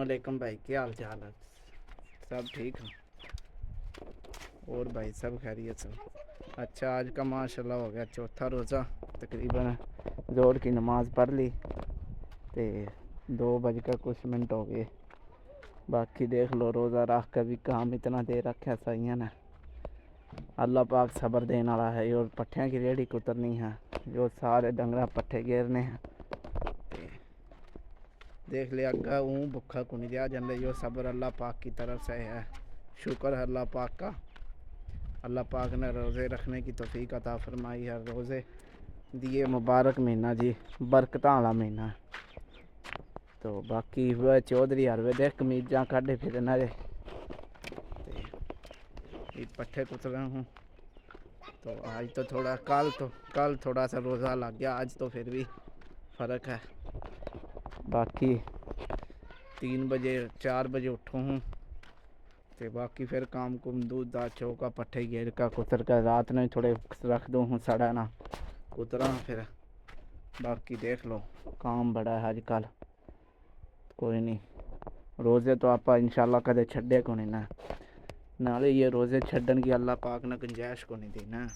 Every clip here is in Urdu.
علیکم بھائی، کیا حال چال ہے؟ سب ٹھیک ہے؟ اور بھائی سب خیریت سے؟ اچھا، آج کا ماشاءاللہ ہو گیا چوتھا روزہ، تقریباً زور کی نماز پڑھ لی تے 2:00 ہو گئے۔ باقی دیکھ لو روزہ رکھ کے بھی کام اتنا دے رکھا سائیاں نے۔ اللہ پاک صبر دینے والا ہے، اور پٹھیاں کی ریڑھی کترنی ہے، جو سارے ڈنگرا پٹھے گیرنے ہیں۔ دیکھ لیا اگا بکھا کو نہیں دیا جاندے، جو صبر اللہ پاک کی طرف سے ہے۔ شکر ہے اللہ پاک کا، اللہ پاک نے روزے رکھنے کی توفیق عطا فرمائی ہے۔ روزے دیے مبارک مہینہ جی، برکتاں والا مہینہ۔ تو باقی وہ چودھری ہر وے دیکھ کمیجاں کھڑے پھر پٹھے کترے ہوں۔ تو آج تو تھوڑا کل تھوڑا سا روزہ لگ گیا، آج تو پھر بھی فرق ہے۔ باقی 3 بجے 4 بجے اٹھو ہوں، تے باقی پھر کام دودھ دا چوکا پٹھے گیر کا کتر کر رات میں تھوڑے رکھ دو ہوں، سڑا نہ کترا پھر۔ باقی دیکھ لو کام بڑا ہے آج کل، کوئی نہیں۔ روزے تو آپ انشاءاللہ کدے چھڈے کو نہیں نا، نالے یہ روزے چھڈن کی اللہ پاک نے گنجائش کو نہیں دینا۔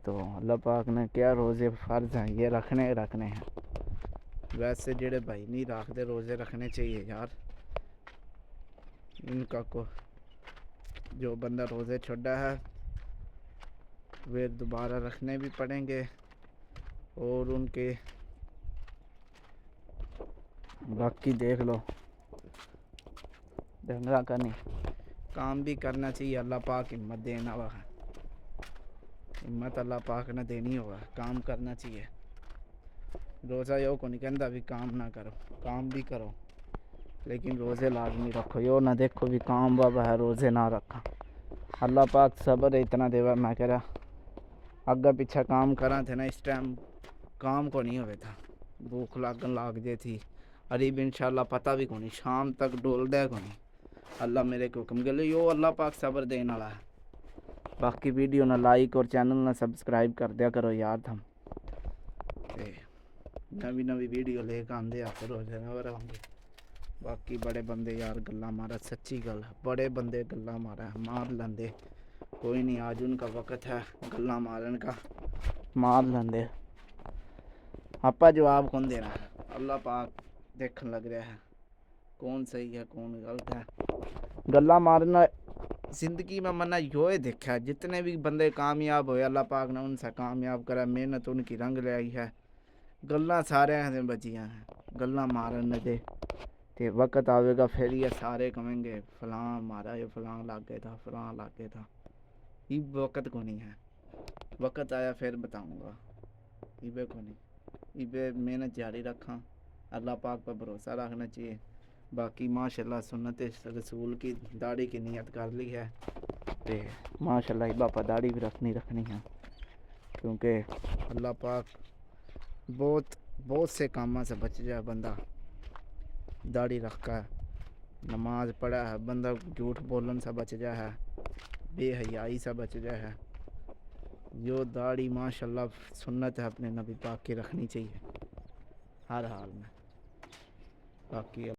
تو اللہ پاک نے کیا روزے فرض ہیں، یہ رکھنے ہیں۔ ویسے جڑے بھائی نہیں رکھتے روزے رکھنے چاہیے یار، ان کا کو جو بندہ روزے چھوڑا ہے وہ دوبارہ رکھنے بھی پڑیں گے، اور ان کے باقی دیکھ لو ڈنگرا کا نہیں کام بھی کرنا چاہیے۔ اللہ پاک ہمت دینا ہوا ہے، ہمت اللہ پاک نے دینی ہوا، کام کرنا چاہیے۔ روزہ یو کو نہیں کہندا بھی کام نہ کرو، کام بھی کرو، لیکن روزے لازمی رکھو۔ یو نہ دیکھو بھی کام بابا ہے روزے نہ رکھا۔ اللہ پاک صبر اتنا دے گا، میں کہہ رہا اگا پیچھا کام کراں تھے نا، اس ٹائم کام کو نہیں ہوئے تھا، بھوک لگن لگ جے تھی قریب انشاءاللہ پتہ بھی کو نہیں، شام تک ڈول دے کو نہیں۔ اللہ میرے کو حکم گلے یو اللہ پاک صبر دین والا ہے۔ باقی ویڈیو نہ لائک اور چینل نہ سبسکرائب کر دیا کرو یار، تم نوی ویڈیو لے کے آندے آپ روزے نہ رہوں گے۔ باقی بڑے بندے یار گلا مارا، سچی گل ہے، بڑے بندے گلا مار لیندے، کوئی نہیں، آج ان کا وقت ہے گلا مارن کا، مار لیندے۔ آپا جواب کون دے رہا ہے؟ اللہ پاک دیکھن لگ رہا ہے کون صحیح ہے کون غلط ہے۔ گلا مارنا زندگی میں منع یہ دیکھا، جتنے بھی بندے کامیاب ہوئے اللہ پاک نے ان سے کامیاب کرا، محنت ان کی رنگ لے آئی ہے۔ گلاں سارے ہیں بچیاں ہیں، گلاں مارن دے تے وقت آئے گا پھر یہ سارے کہیں گے فلاں مارا، یہ فلاں لاگے تھا، فلاں لاگے تھا۔ یہ وقت کو نہیں ہے، وقت آیا پھر بتاؤں گا، یہ کو نہیں۔ یہ محنت جاری رکھاں، اللہ پاک پر بھروسہ رکھنا چاہیے۔ باقی ماشاءاللہ سنت رسول کی داڑھی کی نیت کر لی ہے، تے ماشاءاللہ باپا داڑھی بھی رکھنی ہے، کیونکہ اللہ پاک بہت سے کاموں سے بچ جائے بندہ داڑھی رکھ کر، نماز پڑھا ہے بندہ، جھوٹ بولن سے بچ جائے ہے، بے حیائی سے بچ جائے ہے۔ جو داڑھی ماشاءاللہ سنت ہے اپنے نبی پاک کی رکھنی چاہیے ہر حال میں۔ باقی